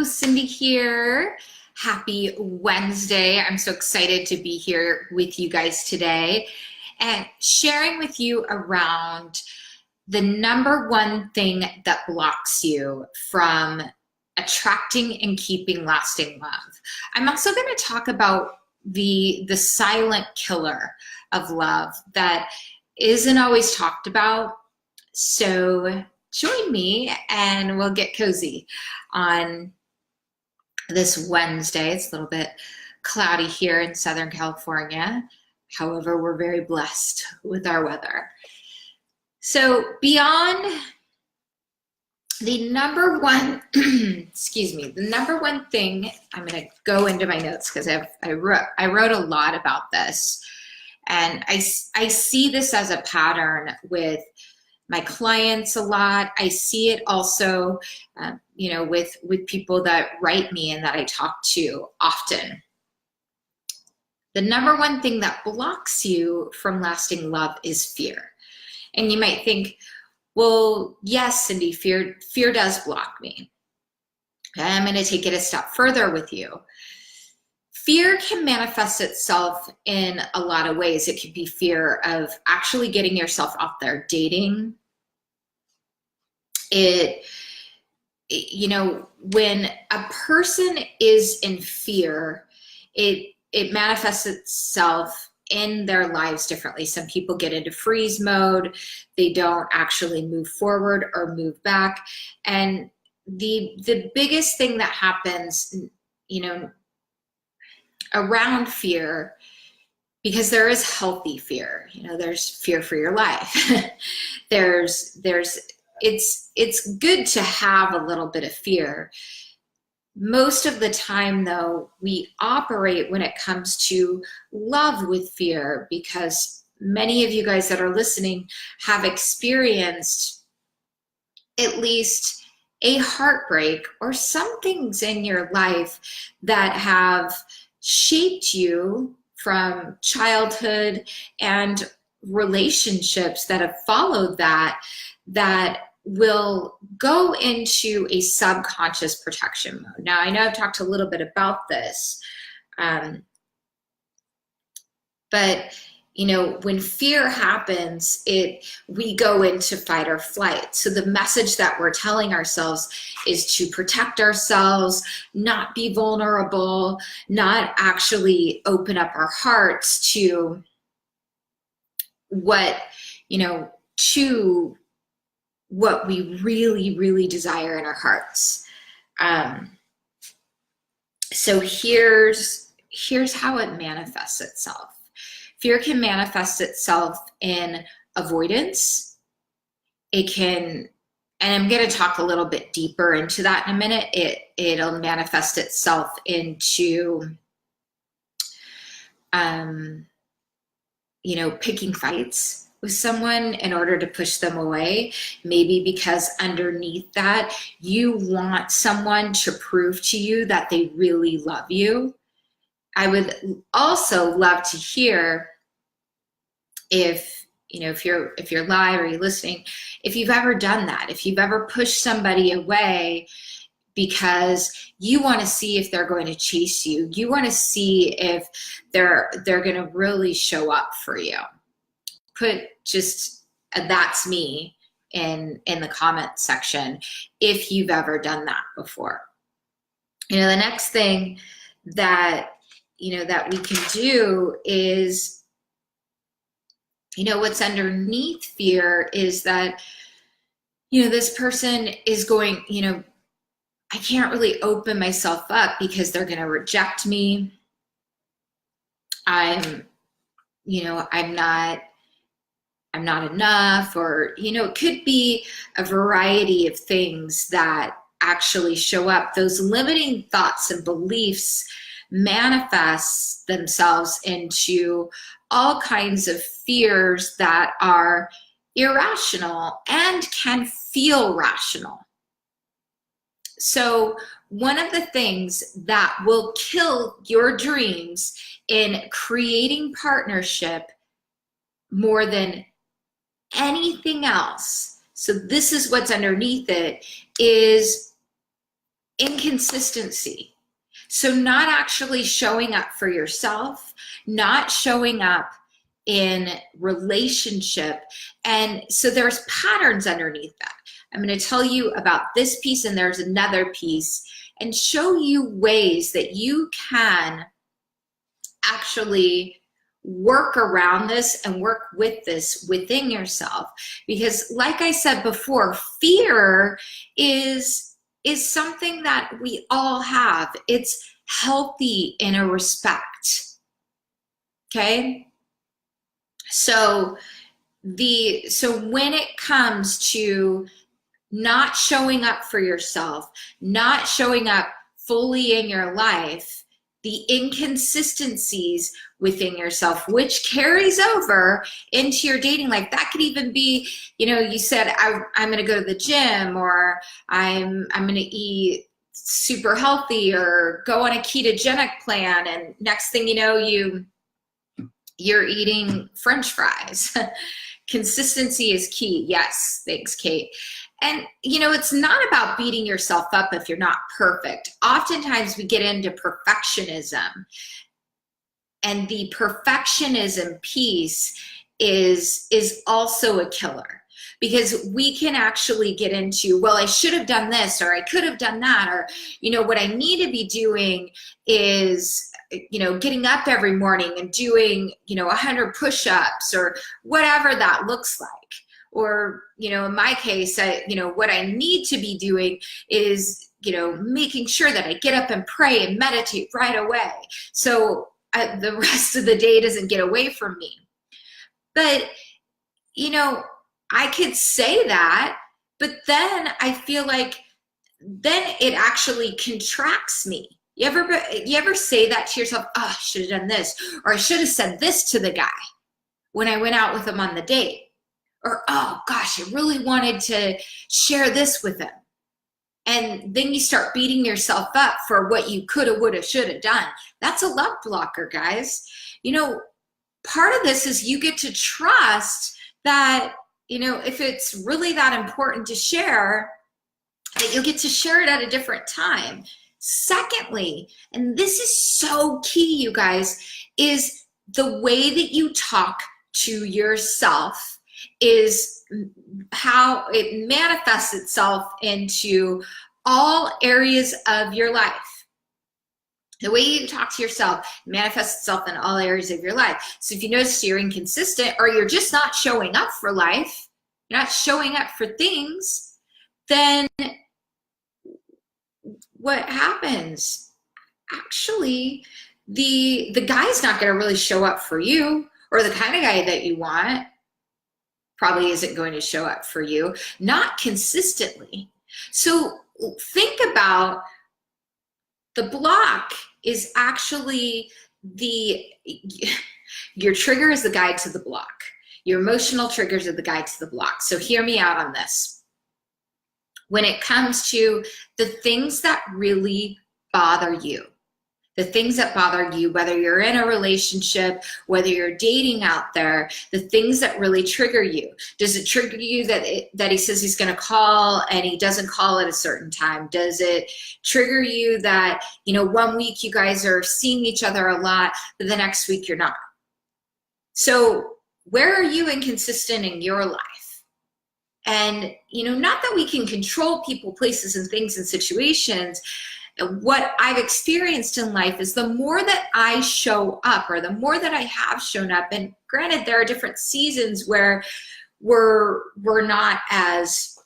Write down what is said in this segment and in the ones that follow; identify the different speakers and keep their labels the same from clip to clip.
Speaker 1: Cindy here. Happy Wednesday. I'm so excited to be here with you guys today and sharing with you around the number one thing that blocks you from attracting and keeping lasting love. I'm also going to talk about the silent killer of love that isn't always talked about. So join me and we'll get cozy on this Wednesday. It's a little bit cloudy here in Southern California. However, we're very blessed with our weather. So beyond the number one, the number one thing, I'm going to go into my notes because I wrote a lot about this. And I see this as a pattern with my clients a lot. I see it also, with people that write me and that I talk to often. The number one thing that blocks you from lasting love is fear. And you might think, well, yes, Cindy, fear does block me. Okay, I'm going to take it a step further with you. Fear can manifest itself in a lot of ways. It could be fear of actually getting yourself out there dating. When a person is in fear, it manifests itself in their lives differently. Some people get into freeze mode. They don't actually move forward or move back. And the biggest thing that happens, around fear, because there is healthy fear, there's fear for your life. It's good to have a little bit of fear. Most of the time, though, we operate when it comes to love with fear, because many of you guys that are listening have experienced at least a heartbreak or some things in your life that have shaped you from childhood and relationships that have followed that will go into a subconscious protection mode. Now, I know I've talked a little bit about this, but when fear happens, we go into fight or flight. So the message that we're telling ourselves is to protect ourselves, not be vulnerable, not actually open up our hearts to what we really, really desire in our hearts. So here's how it manifests itself. Fear can manifest itself in avoidance. It can, and I'm going to talk a little bit deeper into that in a minute. It'll manifest itself into, picking fights with someone in order to push them away. Maybe because underneath that, you want someone to prove to you that they really love you. I would also love to hear if you're live or you're listening, if you've ever done that, if you've ever pushed somebody away because you want to see if they're going to chase you, you want to see if they're going to really show up for you. Put just that's me in the comment section if you've ever done that before. The next thing that that we can do is, what's underneath fear is that, this person is going, I can't really open myself up because they're going to reject me. I'm not enough, or, it could be a variety of things that actually show up. Those limiting thoughts and beliefs manifest themselves into all kinds of fears that are irrational and can feel rational. So one of the things that will kill your dreams in creating partnership more than anything else, so this is what's underneath it, is inconsistency. So not actually showing up for yourself, not showing up in relationship. And so there's patterns underneath that. I'm going to tell you about this piece, and there's another piece, and show you ways that you can actually work around this and work with this within yourself. Because like I said before, fear is something that we all have. It's healthy in a respect. Okay? So when it comes to not showing up for yourself, not showing up fully in your life, the inconsistencies within yourself, which carries over into your dating life. That could even be, you said, I'm going to go to the gym, or I'm going to eat super healthy, or go on a ketogenic plan, and next thing you know, you're eating French fries. Consistency is key. Yes, thanks, Kate. And, it's not about beating yourself up if you're not perfect. Oftentimes we get into perfectionism, and the perfectionism piece is also a killer, because we can actually get into, well, I should have done this, or I could have done that, or, what I need to be doing is, getting up every morning and doing, 100 push-ups, or whatever that looks like. Or, in my case, what I need to be doing is, making sure that I get up and pray and meditate right away, so the rest of the day doesn't get away from me. But, I could say that, but then I feel like then it actually contracts me. You ever say that to yourself? Oh, I should have done this, or I should have said this to the guy when I went out with him on the date. Or, oh gosh, I really wanted to share this with him. And then you start beating yourself up for what you coulda, woulda, shoulda done. That's a love blocker, guys. Part of this is you get to trust that, if it's really that important to share, that you'll get to share it at a different time. Secondly, and this is so key, you guys, is the way that you talk to yourself is how it manifests itself into all areas of your life. The way you talk to yourself manifests itself in all areas of your life. So if you notice you're inconsistent, or you're just not showing up for life, you're not showing up for things, then what happens? Actually, the guy's not going to really show up for you, or the kind of guy that you want probably isn't going to show up for you, not consistently. So think about, the block is actually your trigger is the guide to the block. Your emotional triggers are the guide to the block. So hear me out on this. When it comes to the things that really bother you, the things that bother you, whether you're in a relationship, whether you're dating out there, the things that really trigger you. Does it trigger you that he says he's going to call and he doesn't call at a certain time? Does it trigger you that, 1 week you guys are seeing each other a lot, but the next week you're not? So where are you inconsistent in your life? And, not that we can control people, places, and things and situations. What I've experienced in life is the more that I show up, or the more that I have shown up, and granted, there are different seasons where we're not as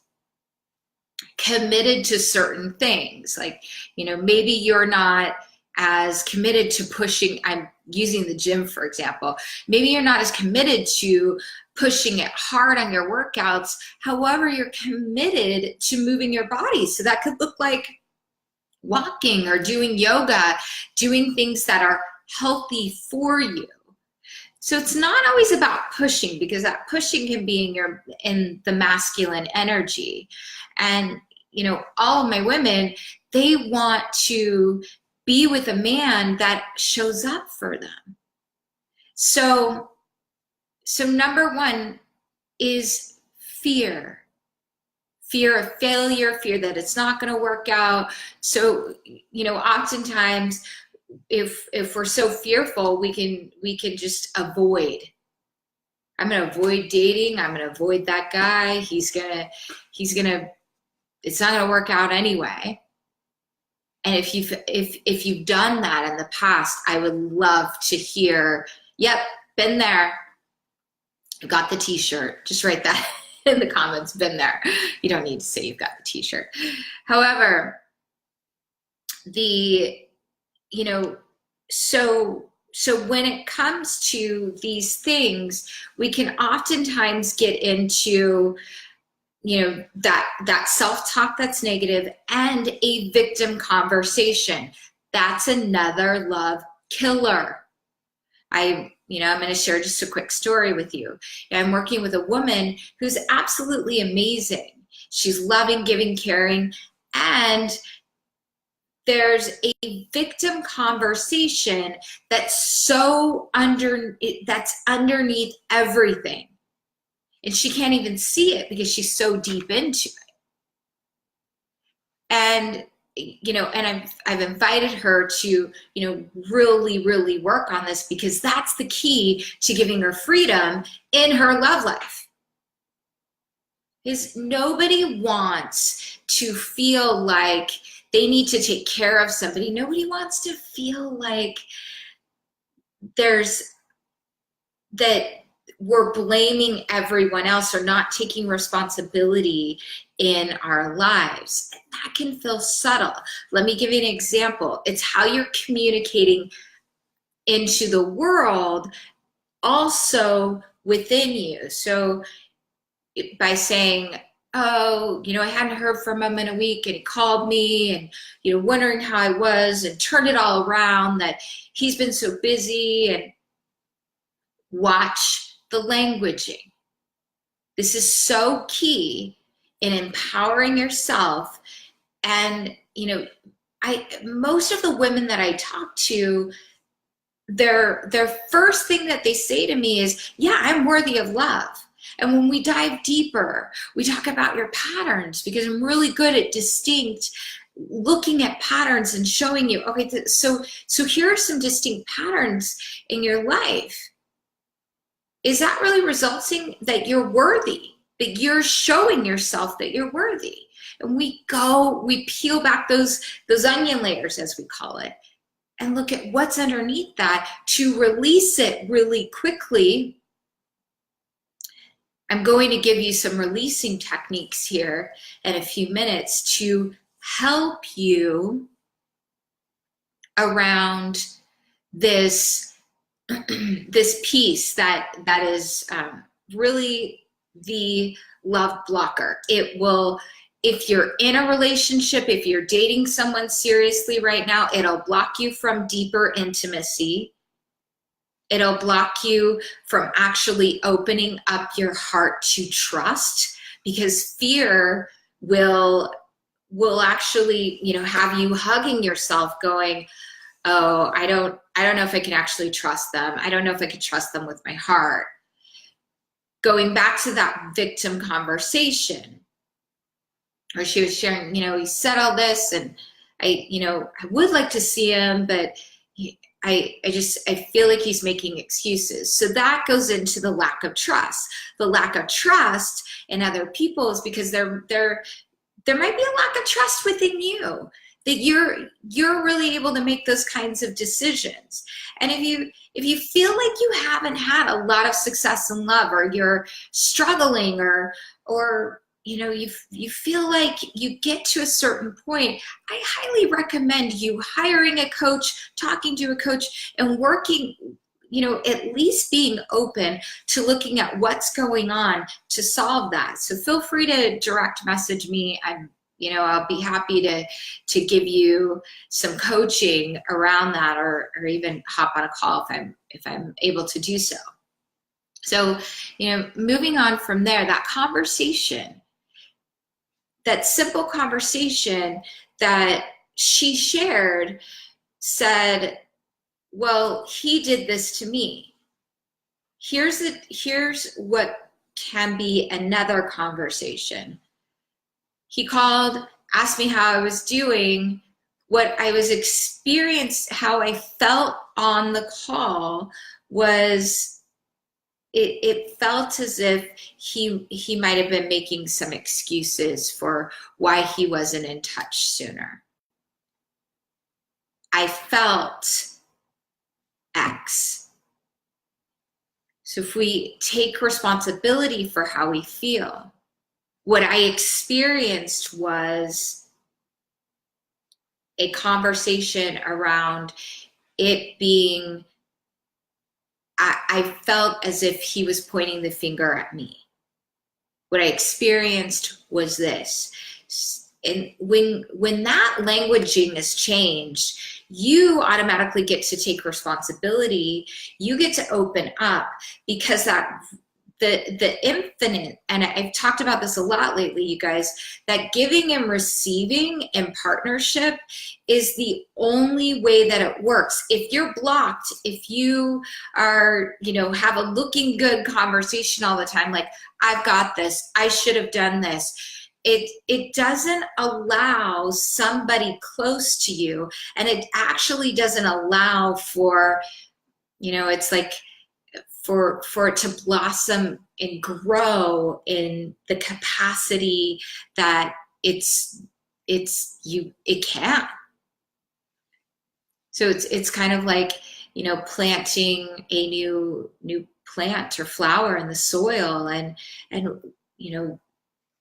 Speaker 1: committed to certain things. Like, maybe you're not as committed to pushing, I'm using the gym, for example. Maybe you're not as committed to pushing it hard on your workouts. However, you're committed to moving your body. So that could look like walking, or doing yoga, doing things that are healthy for you. So it's not always about pushing, because that pushing can be in the masculine energy. And, all of my women, they want to be with a man that shows up for them. So number one is fear. fear of failure, fear that it's not going to work out. So, oftentimes if we're so fearful, we can just avoid. I'm going to avoid dating. I'm going to avoid that guy. He's going to, it's not going to work out anyway. And if you've done that in the past, I would love to hear, yep, been there. I've got the t-shirt. Just write that in the comments, been there. You don't need to say you've got the t-shirt. However, so when it comes to these things, we can oftentimes get into, that self-talk that's negative and a victim conversation. That's another love killer. I'm going to share just a quick story with you. I'm working with a woman who's absolutely amazing. She's loving, giving, caring, and there's a victim conversation that's that's underneath everything. And she can't even see it because she's so deep into it. And, and I've invited her to, really, really work on this, because that's the key to giving her freedom in her love life. Is nobody wants to feel like they need to take care of somebody. Nobody wants to feel like that we're blaming everyone else or not taking responsibility in our lives. That can feel subtle. Let me give you an example. It's how you're communicating into the world, also within you. So by saying, oh, I hadn't heard from him in a week, and he called me and, wondering how I was, and turned it all around that he's been so busy. And watch the languaging. This is so key in empowering yourself. And, most of the women that I talk to, their first thing that they say to me is, yeah, I'm worthy of love. And when we dive deeper, we talk about your patterns, because I'm really good at looking at patterns and showing you, okay, so here are some distinct patterns in your life. Is that really resulting that you're worthy, that you're showing yourself that you're worthy? And we peel back those onion layers, as we call it, and look at what's underneath that to release it really quickly. I'm going to give you some releasing techniques here in a few minutes to help you around this piece that is really the love blocker. It will, if you're in a relationship, if you're dating someone seriously right now, it'll block you from deeper intimacy. It'll block you from actually opening up your heart to trust, because fear will actually, have you hugging yourself going, oh, I don't know if I can actually trust them. I don't know if I can trust them with my heart. Going back to that victim conversation, where she was sharing, he said all this, and I would like to see him, but I feel like he's making excuses. So that goes into the lack of trust. The lack of trust in other people is because there might be a lack of trust within you, that you're really able to make those kinds of decisions. And if you feel like you haven't had a lot of success in love, or you're struggling, or you feel like you get to a certain point, I highly recommend you hiring a coach, talking to a coach, and working, at least being open to looking at what's going on to solve that. So feel free to direct message me. I'll be happy to give you some coaching around that, or even hop on a call if I'm able to do so. So, moving on from there, that conversation, that simple conversation that she shared, said, well, he did this to me. Here's what can be another conversation. He called, asked me how I was doing. What I was experiencing, how I felt on the call was it felt as if he might have been making some excuses for why he wasn't in touch sooner. I felt X. So if we take responsibility for how we feel, what I experienced was a conversation around it being, I felt as if he was pointing the finger at me. What I experienced was this. And when that languaging is changed, you automatically get to take responsibility. You get to open up, because that the infinite, and I've talked about this a lot lately, you guys, that giving and receiving in partnership is the only way that it works. If you're blocked, if you are, have a looking good conversation all the time, like, I've got this, I should have done this, it doesn't allow somebody close to you, and it actually doesn't allow for, it's like, for it to blossom and grow in the capacity that it can. So it's kind of like, planting a new plant or flower in the soil, and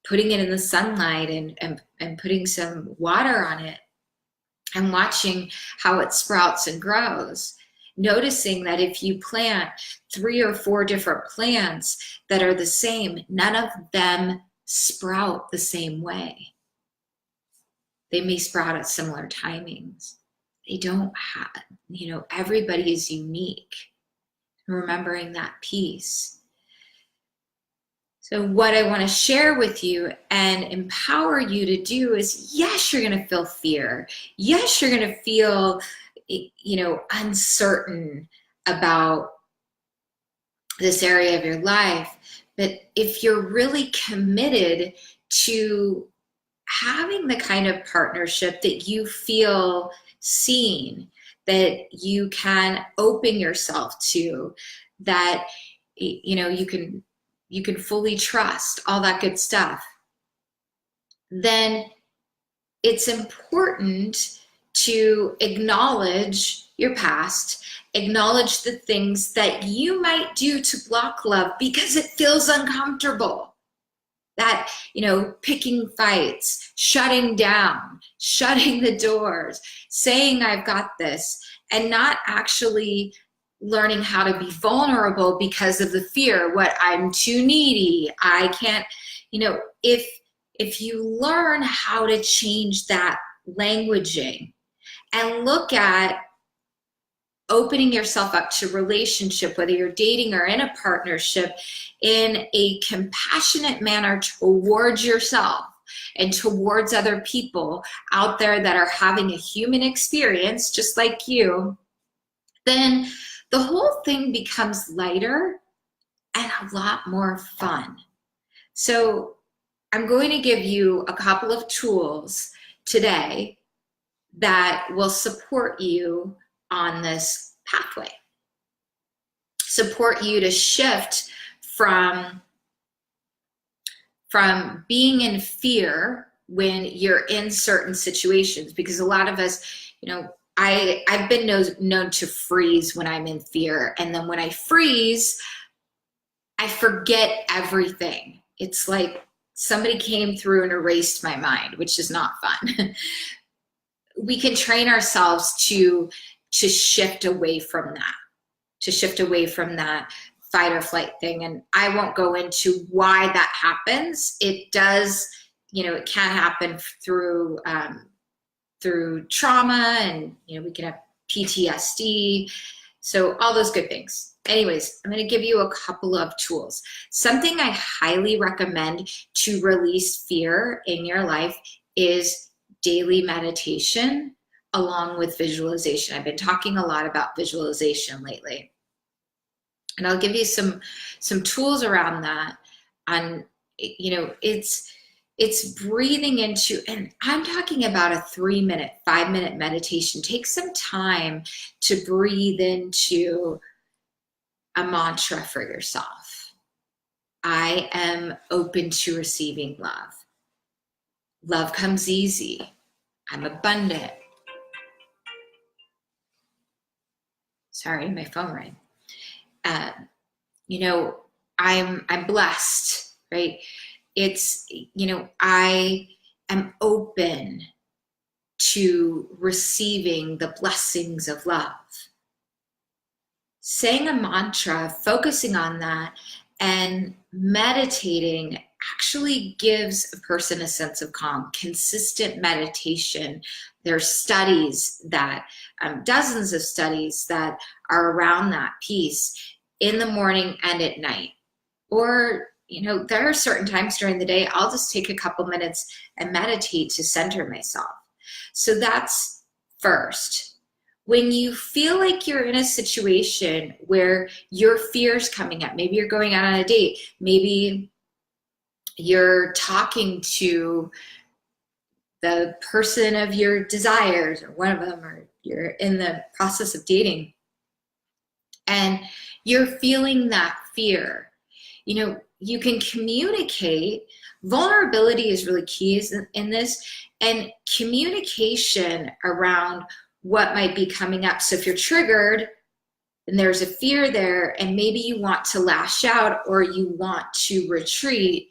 Speaker 1: putting it in the sunlight, and putting some water on it, and watching how it sprouts and grows. Noticing that if you plant 3 or 4 different plants that are the same, none of them sprout the same way. They may sprout at similar timings. They don't have, everybody is unique. Remembering that piece. So what I want to share with you and empower you to do is, yes, you're going to feel fear. Yes, you're going to feel uncertain about this area of your life. But if you're really committed to having the kind of partnership that you feel seen, that you can open yourself to, that you can fully trust, all that good stuff, then it's important to acknowledge your past, acknowledge the things that you might do to block love because it feels uncomfortable. That, picking fights, shutting down, shutting the doors, saying I've got this, and not actually learning how to be vulnerable because of the fear, what, I'm too needy, I can't, if you learn how to change that languaging and look at opening yourself up to relationship, whether you're dating or in a partnership, in a compassionate manner towards yourself and towards other people out there that are having a human experience just like you, then the whole thing becomes lighter and a lot more fun. So I'm going to give you a couple of tools today that will support you on this pathway. Support you to shift from being in fear when you're in certain situations, because a lot of us, I've been known to freeze when I'm in fear, and then when I freeze, I forget everything. It's like somebody came through and erased my mind, which is not fun. We can train ourselves to shift away from that, fight or flight thing. And I won't go into why that happens. It does, it can happen through trauma, and, we can have PTSD. So all those good things. Anyways, I'm going to give you a couple of tools. Something I highly recommend to release fear in your life is daily meditation along with visualization. I've been talking a lot about visualization lately, and I'll give you some tools around that. On, it's It's breathing into, and I'm talking about a 3-minute, 5-minute meditation. Take some time to breathe into a mantra for yourself. I am open to receiving love. Love comes easy. I'm abundant. Sorry, my phone rang. You know, I'm blessed, right? It's, I am open to receiving the blessings of love. Saying a mantra, focusing on that, and meditating actually gives a person a sense of calm. Consistent meditation. There's studies that, dozens of studies that are around that piece in the morning and at night. Or, there are certain times during the day, I'll just take a couple minutes and meditate to center myself. So that's first. When you feel like you're in a situation where your fear's coming up, maybe you're going out on a date, maybe you're talking to the person of your desires, or one of them, or you're in the process of dating, and you're feeling that fear, you can communicate. Vulnerability is really key in this, and communication around what might be coming up. So if you're triggered and there's a fear there, and maybe you want to lash out or you want to retreat,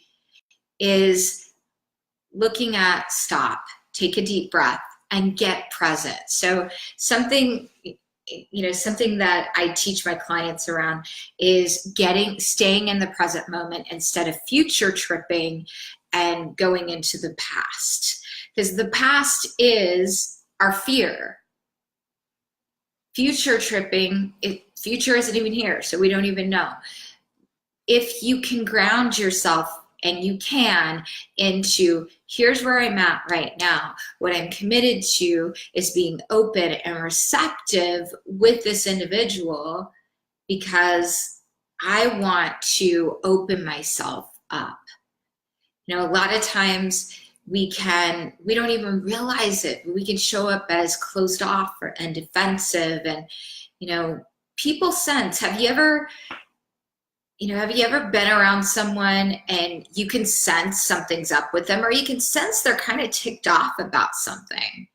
Speaker 1: is looking at stop, take a deep breath, and get present. So something that I teach my clients around is staying in the present moment instead of future tripping and going into the past. Because the past is our fear. Future tripping, future isn't even here, so we don't even know. If you can ground yourself, and you can, into here's where I'm at right now. What I'm committed to is being open and receptive with this individual because I want to open myself up. A lot of times we don't even realize it. We can show up as closed off and defensive, and people sense. Have you ever been around someone and you can sense something's up with them, or you can sense they're kind of ticked off about something?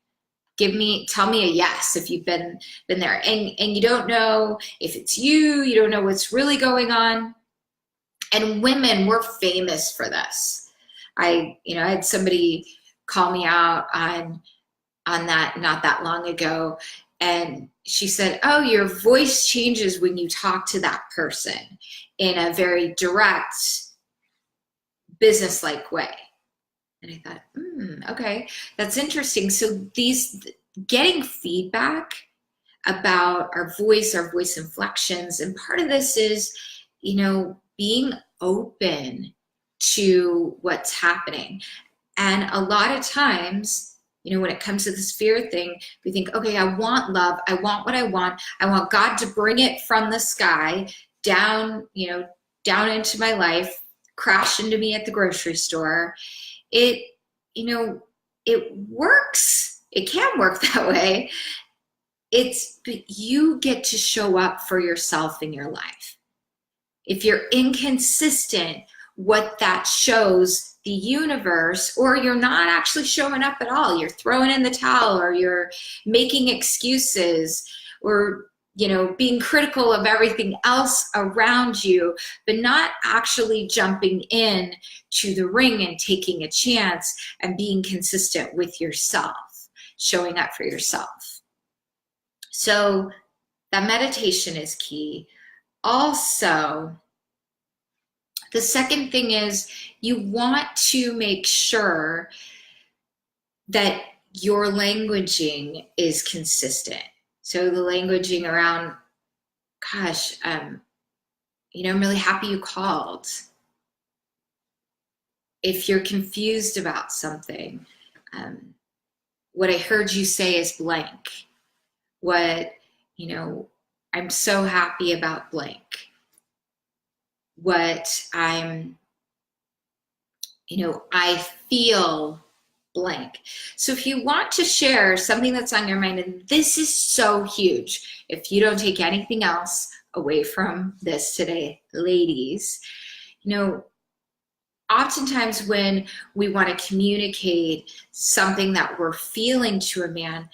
Speaker 1: Tell me a yes if you've been there, and you don't know if it's you don't know what's really going on. And women, we're famous for this. I had somebody call me out on that not that long ago, and she said, oh, your voice changes when you talk to that person in a very direct, business-like way. And I thought, okay, that's interesting. So getting feedback about our voice inflections, and part of this is, being open to what's happening. And a lot of times, when it comes to this fear thing, we think, okay, I want love. I want what I want. I want God to bring it from the sky down into my life, crash into me at the grocery store. It works. It can work that way. But you get to show up for yourself in your life. If you're inconsistent, what that shows the universe, or you're not actually showing up at all, you're throwing in the towel, or you're making excuses, or being critical of everything else around you, but not actually jumping in to the ring and taking a chance and being consistent with yourself, showing up for yourself. So that meditation is key. Also, the second thing is you want to make sure that your languaging is consistent. So the languaging around, gosh, I'm really happy you called. If you're confused about something, what I heard you say is blank. I'm so happy about blank. What I'm, I feel blank. So if you want to share something that's on your mind, and this is so huge, if you don't take anything else away from this today, ladies, oftentimes when we want to communicate something that we're feeling to a man,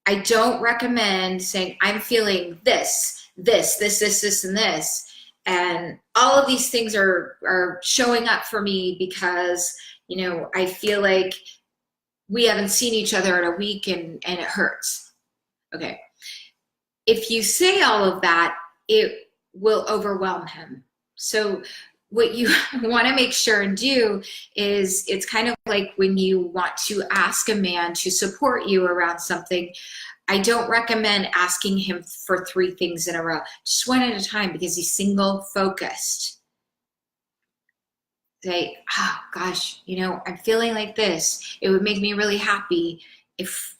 Speaker 1: I don't recommend saying, I'm feeling this, and this. And all of these things are showing up for me because, I feel like we haven't seen each other in a week and it hurts. Okay. If you say all of that, it will overwhelm him. So what you want to make sure and do is, it's kind of like when you want to ask a man to support you around something. I don't recommend asking him for 3 things in a row, just one at a time, because he's single focused. Say, oh gosh, I'm feeling like this. It would make me really happy if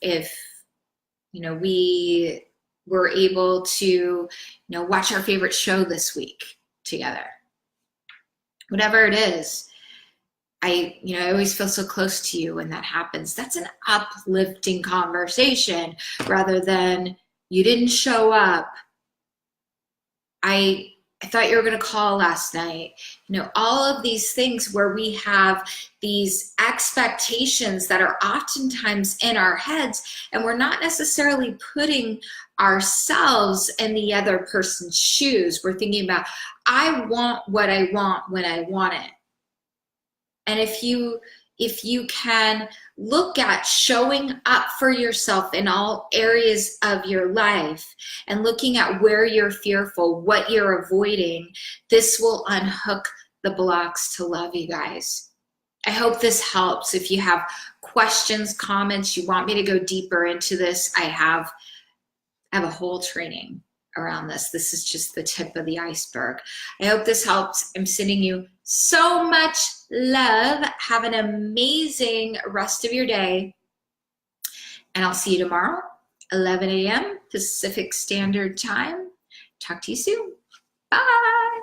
Speaker 1: we were able to, watch our favorite show this week together. Whatever it is, I always feel so close to you when that happens. That's an uplifting conversation rather than, you didn't show up. I thought you were going to call last night. All of these things where we have these expectations that are oftentimes in our heads, and we're not necessarily putting ourselves in the other person's shoes. We're thinking about, I want what I want when I want it. And if you can look at showing up for yourself in all areas of your life and looking at where you're fearful, what you're avoiding, this will unhook the blocks to love, you guys. I hope this helps. If you have questions, comments, you want me to go deeper into this, I have a whole training around this. This is just the tip of the iceberg. I hope this helps. I'm sending you so much love. Have an amazing rest of your day. And I'll see you tomorrow, 11 a.m. Pacific Standard Time. Talk to you soon. Bye.